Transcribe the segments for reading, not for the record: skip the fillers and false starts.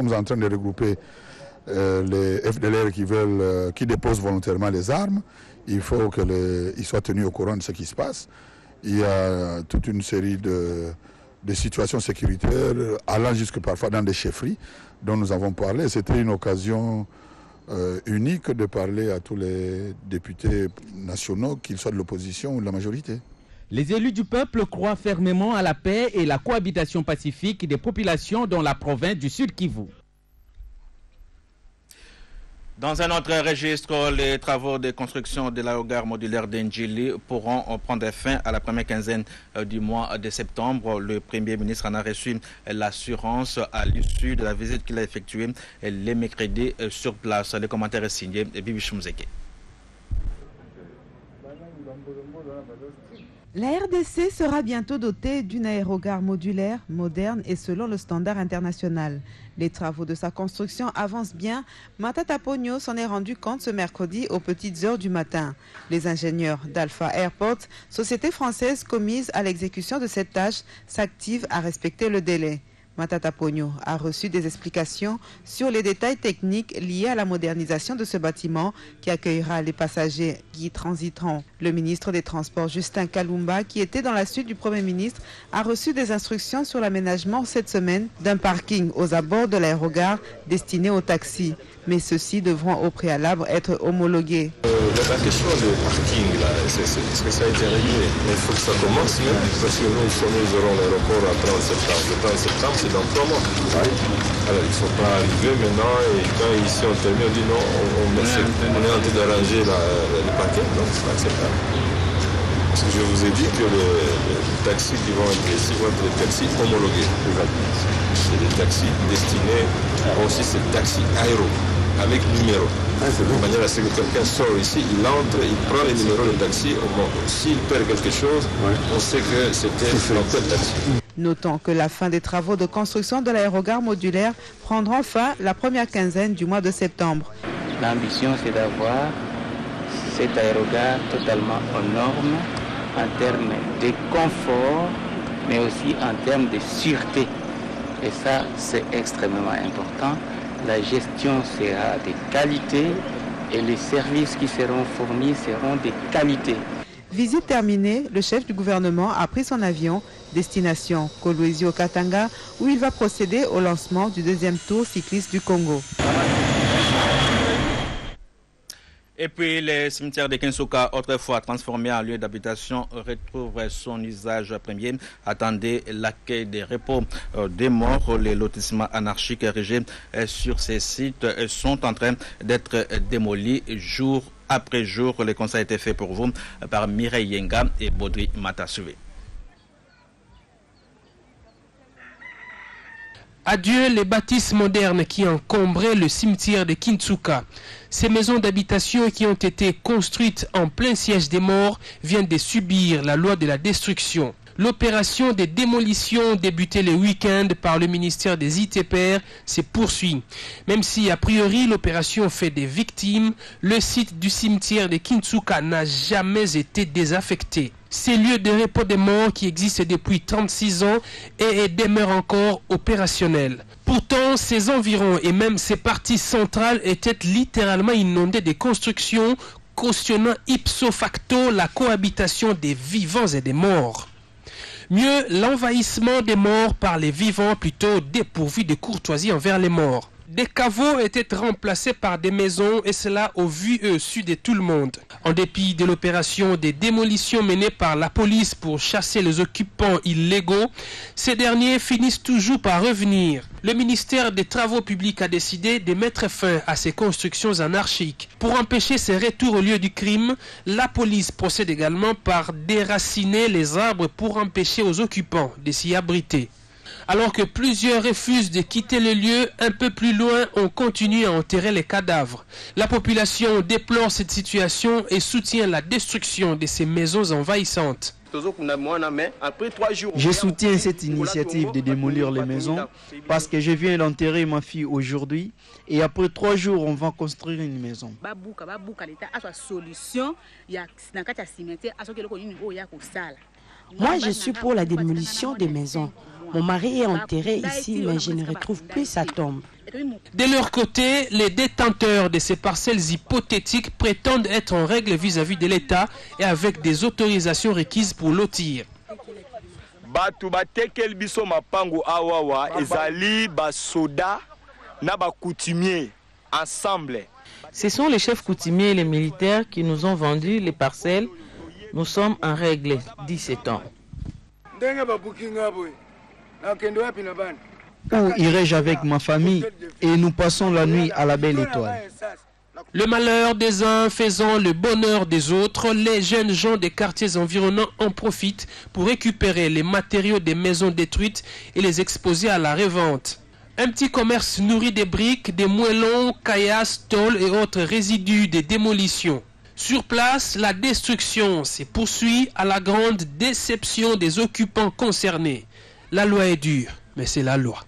Nous sommes en train de regrouper les FDLR qui déposent volontairement les armes. Il faut qu'ils soient tenus au courant de ce qui se passe. Il y a toute une série de situations sécuritaires allant jusque parfois dans des chefferies dont nous avons parlé. C'était une occasion unique de parler à tous les députés nationaux, qu'ils soient de l'opposition ou de la majorité. Les élus du peuple croient fermement à la paix et la cohabitation pacifique des populations dans la province du Sud Kivu. Dans un autre registre, les travaux de construction de l'aérogare modulaire d'Ndjili pourront prendre fin à la première quinzaine du mois de septembre. Le Premier ministre en a reçu l'assurance à l'issue de la visite qu'il a effectuée les mercredis sur place. Le commentaire est signé Bibi Choumzeke. La RDC sera bientôt dotée d'une aérogare modulaire, moderne et selon le standard international. Les travaux de sa construction avancent bien. Matata Pogno s'en est rendu compte ce mercredi aux petites heures du matin. Les ingénieurs d'Alpha Airport, société française commise à l'exécution de cette tâche, s'activent à respecter le délai. Matata Pogno a reçu des explications sur les détails techniques liés à la modernisation de ce bâtiment qui accueillera les passagers qui transiteront. Le ministre des Transports, Justin Kalumba, qui était dans la suite du Premier ministre, a reçu des instructions sur l'aménagement cette semaine d'un parking aux abords de l'aérogare destiné aux taxis. Mais ceux-ci devront au préalable être homologués. La question de parking, est-ce que ça a été réglé? Il faut que ça commence même, parce que nous aurons l'aéroport à 30 septembre. Le 30 septembre, c'est dans 3 mois. Alors, il ne faut pas arriver maintenant, et quand ici on termine, on dit non, on est en train d'arranger le parking, donc c'est pas acceptable. Parce que je vous ai dit que les taxis qui vont être ici vont être des taxis homologués. C'est des taxis destinés, aussi c'est des taxis aéro, avec numéro. De manière à ce que quelqu'un sort ici, il entre, il prend les numéros de taxi. S'il perd quelque chose, on sait que c'était tel taxi. Notons que la fin des travaux de construction de l'aérogare modulaire prendra fin la première quinzaine du mois de septembre. L'ambition, c'est d'avoir cet aérogare totalement aux normes en termes de confort, mais aussi en termes de sûreté. Et ça, c'est extrêmement important. La gestion sera de qualité et les services qui seront fournis seront de qualité. Visite terminée, le chef du gouvernement a pris son avion, destination Kolwezi-Okatanga, où il va procéder au lancement du deuxième tour cycliste du Congo. Et puis, le cimetière de Kinsuka, autrefois transformé en lieu d'habitation, retrouve son usage premier. Attendez l'accueil des repos des morts. Les lotissements anarchiques érigés sur ces sites sont en train d'être démolis jour après jour. Le conseil a été fait pour vous par Mireille Yenga et Baudry Matasoué. Adieu les bâtisses modernes qui encombraient le cimetière de Kinsuka. Ces maisons d'habitation qui ont été construites en plein siège des morts viennent de subir la loi de la destruction. L'opération de démolition débutée le week-end par le ministère des ITPR se poursuit. Même si a priori l'opération fait des victimes, le site du cimetière de Kinsuka n'a jamais été désaffecté. Ces lieux de repos des morts qui existent depuis 36 ans et demeurent encore opérationnels. Pourtant, ces environs et même ces parties centrales étaient littéralement inondés de constructions cautionnant ipso facto la cohabitation des vivants et des morts. Mieux, l'envahissement des morts par les vivants plutôt dépourvus de courtoisie envers les morts. Des caveaux étaient remplacés par des maisons et cela au vu et au su de tout le monde. En dépit de l'opération de démolition menée par la police pour chasser les occupants illégaux, ces derniers finissent toujours par revenir. Le ministère des Travaux publics a décidé de mettre fin à ces constructions anarchiques. Pour empêcher ces retours au lieu du crime, la police procède également par déraciner les arbres pour empêcher aux occupants de s'y abriter. Alors que plusieurs refusent de quitter le lieu, un peu plus loin, on continue à enterrer les cadavres. La population déplore cette situation et soutient la destruction de ces maisons envahissantes. Je soutiens cette initiative de démolir les maisons parce que je viens d'enterrer ma fille aujourd'hui et après 3 jours, on va construire une maison. Moi, je suis pour la démolition des maisons. Mon mari est enterré ici, mais je ne retrouve plus sa tombe. De leur côté, les détenteurs de ces parcelles hypothétiques prétendent être en règle vis-à-vis de l'État et avec des autorisations requises pour lotir. Batu batekel biso mapango awawa ezali basoda na bakoutumiers ensemble. Ce sont les chefs coutumiers et les militaires qui nous ont vendu les parcelles. Nous sommes en règle, 17 ans. Où irai-je avec ma famille et nous passons la nuit à la belle étoile. Le malheur des uns faisant le bonheur des autres, les jeunes gens des quartiers environnants en profitent pour récupérer les matériaux des maisons détruites et les exposer à la revente. Un petit commerce nourri des briques, des moellons, caillasses, tôles et autres résidus des démolitions. Sur place, la destruction se poursuit à la grande déception des occupants concernés. La loi est dure, mais c'est la loi.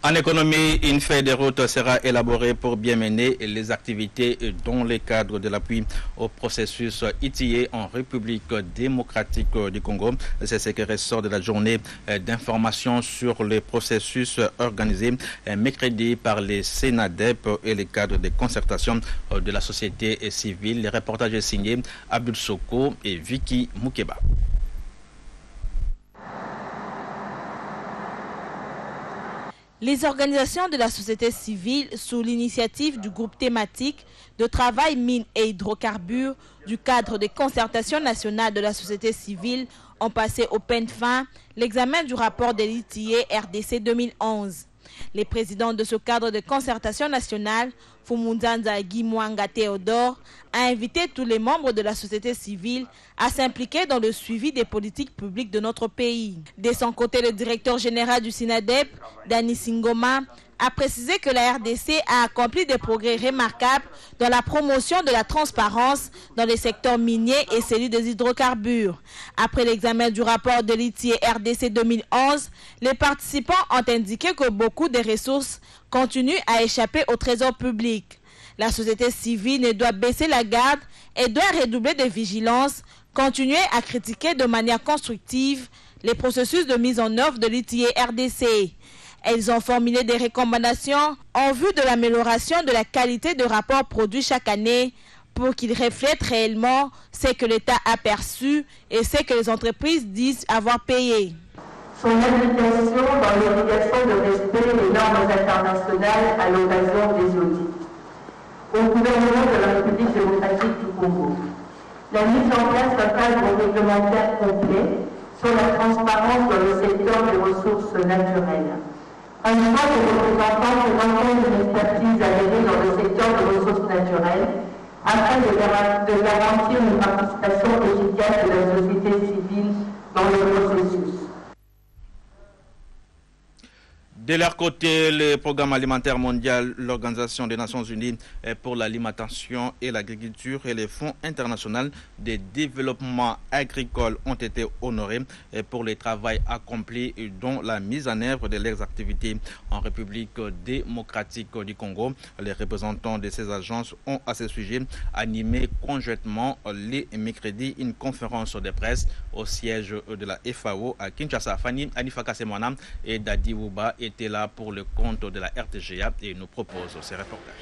En économie, une feuille de route sera élaborée pour bien mener les activités dans le cadre de l'appui au processus ITIE en République démocratique du Congo. C'est ce qui ressort de la journée d'information sur le processus organisé mercredi par les SENADEP et les cadres de concertation de la société civile. Le reportage est signé Abdul Soko et Vicky Moukeba. Les organisations de la société civile, sous l'initiative du groupe thématique de travail mines et hydrocarbures du cadre de concertation nationale de la société civile, ont passé au peigne fin l'examen du rapport de l'ITIE RDC 2011. Les présidents de ce cadre de concertation nationale, Fumunzanza Guimwanga Théodore, a invité tous les membres de la société civile à s'impliquer dans le suivi des politiques publiques de notre pays. De son côté, le directeur général du SINADEP, Dani Singoma, a précisé que la RDC a accompli des progrès remarquables dans la promotion de la transparence dans les secteurs miniers et celui des hydrocarbures. Après l'examen du rapport de l'ITIE RDC 2011, les participants ont indiqué que beaucoup de ressources continuent à échapper au trésor public. La société civile ne doit baisser la garde et doit redoubler de vigilance, continuer à critiquer de manière constructive les processus de mise en œuvre de l'ITIE RDC. Elles ont formulé des recommandations en vue de l'amélioration de la qualité de rapports produits chaque année pour qu'ils reflètent réellement ce que l'État a perçu et ce que les entreprises disent avoir payé. Son application dans l'obligation de respect des normes internationales à l'occasion des audits. Au gouvernement de la République démocratique du Congo, la mise en place d'un cadre réglementaire complet sur la transparence dans le secteur des ressources naturelles. Un choix de représentants présentant une expertise avérée dans le secteur des ressources naturelles afin de garantir une participation efficace de la société civile dans le processus. De leur côté, le programme alimentaire mondial, l'Organisation des Nations Unies pour l'alimentation et l'agriculture et les fonds internationaux de développement agricole ont été honorés pour le travail accompli dans la mise en œuvre de leurs activités en République démocratique du Congo. Les représentants de ces agences ont à ce sujet animé conjointement les mercredis une conférence de presse au siège de la FAO à Kinshasa. Fanny Anifaka Semwana et Dadi Wouba étaient là pour le compte de la RTGA et nous propose ces reportages.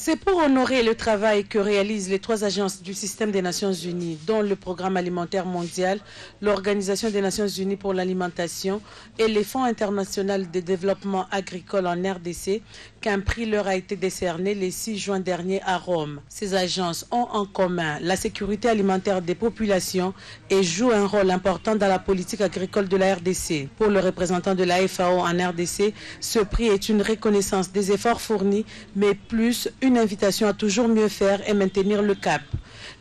C'est pour honorer le travail que réalisent les trois agences du système des Nations Unies, dont le Programme alimentaire mondial, l'Organisation des Nations Unies pour l'alimentation et les Fonds internationaux de développement agricole en RDC, qu'un prix leur a été décerné le 6 juin dernier à Rome. Ces agences ont en commun la sécurité alimentaire des populations et jouent un rôle important dans la politique agricole de la RDC. Pour le représentant de la FAO en RDC, ce prix est une reconnaissance des efforts fournis, mais plus une invitation à toujours mieux faire et maintenir le cap.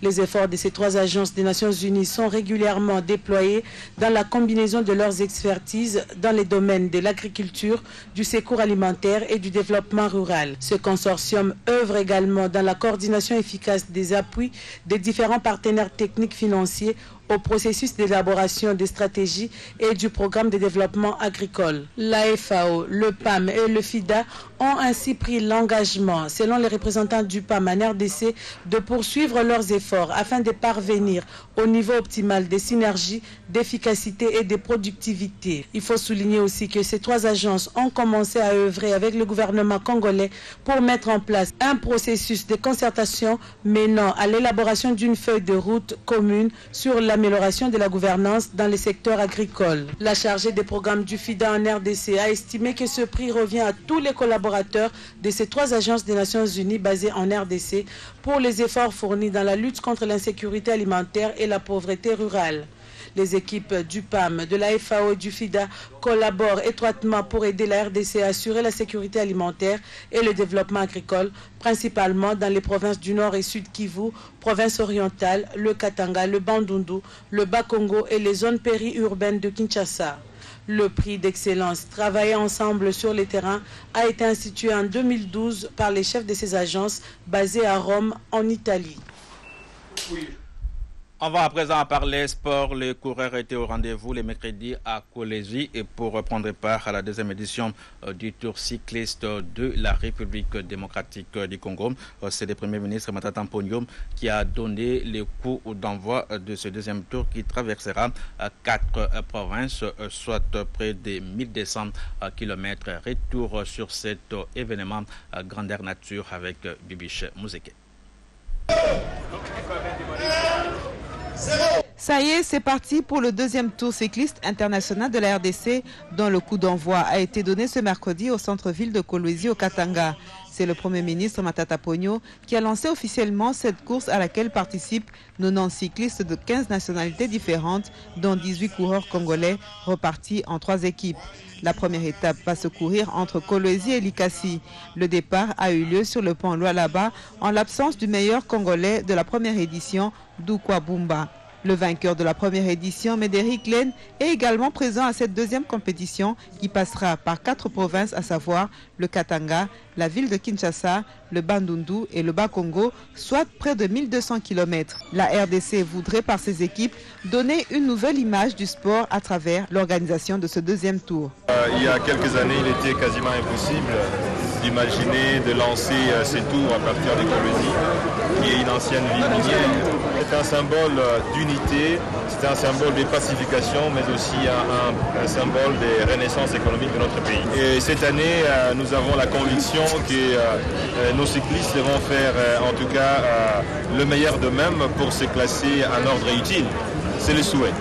Les efforts de ces trois agences des Nations Unies sont régulièrement déployés dans la combinaison de leurs expertises dans les domaines de l'agriculture, du secours alimentaire et du développement rural. Ce consortium œuvre également dans la coordination efficace des appuis des différents partenaires techniques financiers au processus d'élaboration des stratégies et du programme de développement agricole. La FAO, le PAM et le FIDA ont ainsi pris l'engagement, selon les représentants du PAM en RDC, de poursuivre leurs efforts afin de parvenir au niveau optimal des synergies, d'efficacité et de productivité. Il faut souligner aussi que ces trois agences ont commencé à œuvrer avec le gouvernement congolais pour mettre en place un processus de concertation menant à l'élaboration d'une feuille de route commune sur l'amélioration de la gouvernance dans les secteurs agricoles. La chargée des programmes du FIDA en RDC a estimé que ce prix revient à tous les collaborateurs de ces trois agences des Nations Unies basées en RDC pour les efforts fournis dans la lutte contre l'insécurité alimentaire et la pauvreté rurale. Les équipes du PAM, de la FAO et du FIDA collaborent étroitement pour aider la RDC à assurer la sécurité alimentaire et le développement agricole, principalement dans les provinces du Nord et Sud Kivu, provinces orientales, le Katanga, le Bandundu, le Bas-Congo et les zones périurbaines de Kinshasa. Le prix d'excellence Travailler ensemble sur les terrains a été institué en 2012 par les chefs de ces agences basées à Rome, en Italie. Oui. On va à présent parler sport. Les coureurs étaient au rendez-vous les mercredis à Kolwezi et pour prendre part à la deuxième édition du Tour cycliste de la République démocratique du Congo. C'est le Premier ministre Matata Ponyo qui a donné le coup d'envoi de ce deuxième tour qui traversera 4 provinces, soit près de 1200 km. Retour sur cet événement grandeur nature avec Bibiche Mouzeke. Ça y est, c'est parti pour le deuxième tour cycliste international de la RDC dont le coup d'envoi a été donné ce mercredi au centre-ville de Kolwezi au Katanga. C'est le Premier ministre Matata Ponyo qui a lancé officiellement cette course à laquelle participent 90 cyclistes de 15 nationalités différentes, dont 18 coureurs congolais repartis en 3 équipes. La première étape va se courir entre Kolwezi et Likasi. Le départ a eu lieu sur le pont Lualaba en l'absence du meilleur congolais de la première édition, Doukwa Bumba. Le vainqueur de la première édition, Médéric Lène, est également présent à cette deuxième compétition qui passera par 4 provinces, à savoir le Katanga, la ville de Kinshasa, le Bandundu et le Bas-Congo, soit près de 1200 km. La RDC voudrait par ses équipes donner une nouvelle image du sport à travers l'organisation de ce deuxième tour. Il y a quelques années, il était quasiment impossible d'imaginer de lancer ces tours à partir de Kolwezi, qui est une ancienne ville minière. C'est un symbole d'unité, c'est un symbole de pacification, mais aussi un symbole de renaissance économique de notre pays. Et cette année, nous avons la conviction que nos cyclistes vont faire en tout cas le meilleur d'eux-mêmes pour se classer en ordre utile. C'est le souhait.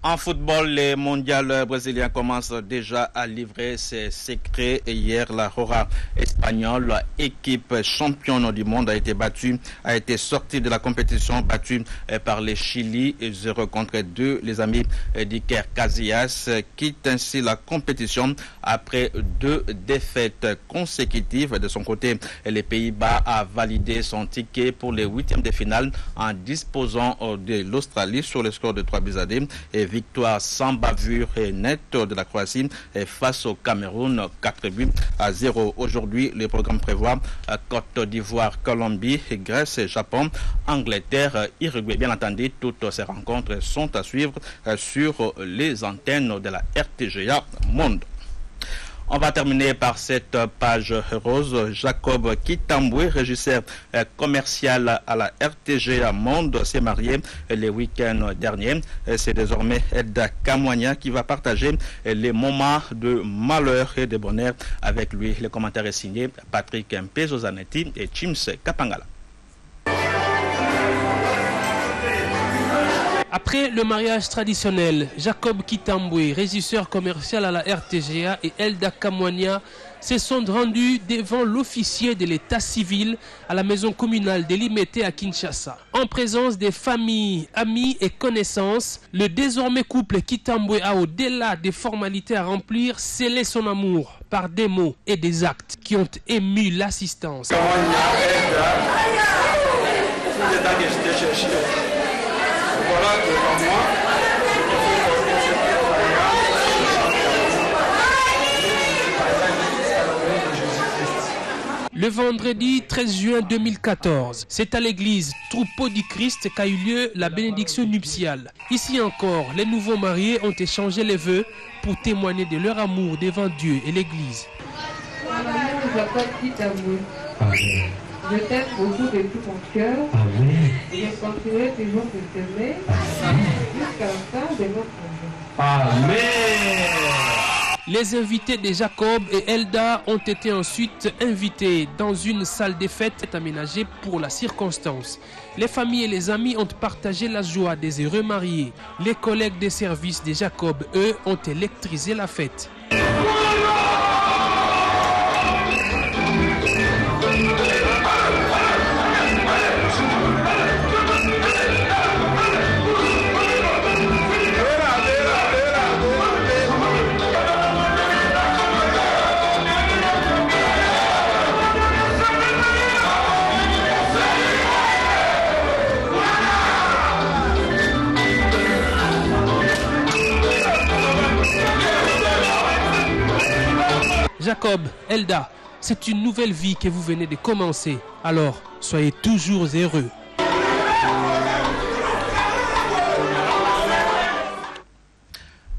En football, les mondiales brésiliens commencent déjà à livrer ses secrets. Hier, la Roja espagnole, équipe championne du monde, a été sortie de la compétition, battue par les Chili 0-2. Les amis d'Iker Casillas quittent ainsi la compétition après 2 défaites consécutives. De son côté, les Pays-Bas a validé son ticket pour les 8e de finale en disposant de l'Australie sur le score de 3-2 et victoire sans bavure et nette de la Croatie face au Cameroun 4-0. Aujourd'hui, le programme prévoit Côte d'Ivoire, Colombie, Grèce, Japon, Angleterre, Uruguay. Bien entendu, toutes ces rencontres sont à suivre sur les antennes de la RTGA Monde. On va terminer par cette page rose. Jacob Kitambwe, régisseur commercial à la RTGA Monde, s'est marié le week-end dernier. C'est désormais Elda Kamwanya qui va partager les moments de malheur et de bonheur avec lui. Le commentaire est signé Patrick Mpezo-Zanetti et Chims Kapangala. Après le mariage traditionnel, Jacob Kitambwe, régisseur commercial à la RTGA, et Elda Kamwanya se sont rendus devant l'officier de l'état civil à la maison communale de Limete à Kinshasa. En présence des familles, amis et connaissances, le désormais couple Kitambwe a, au-delà des formalités à remplir, scellé son amour par des mots et des actes qui ont ému l'assistance. Voilà devant moi. Le Le vendredi 13 juin 2014, c'est à l'église Troupeau du Christ qu'a eu lieu la bénédiction nuptiale. Ici encore, les nouveaux mariés ont échangé les vœux pour témoigner de leur amour devant Dieu et l'église. Je t'aime beaucoup de tout mon cœur. Et je continuerai toujours de t'aimer jusqu'à la fin de notre vie. Amen. Les invités de Jacob et Elda ont été ensuite invités dans une salle des fêtes aménagée pour la circonstance. Les familles et les amis ont partagé la joie des heureux mariés. Les collègues des services de Jacob, eux, ont électrisé la fête. Jacob, Elda, c'est une nouvelle vie que vous venez de commencer. Alors, soyez toujours heureux.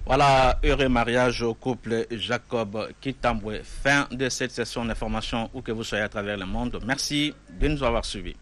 Voilà, heureux mariage au couple Jacob Kitambwe. Fin de cette session d'information où que vous soyez à travers le monde. Merci de nous avoir suivis.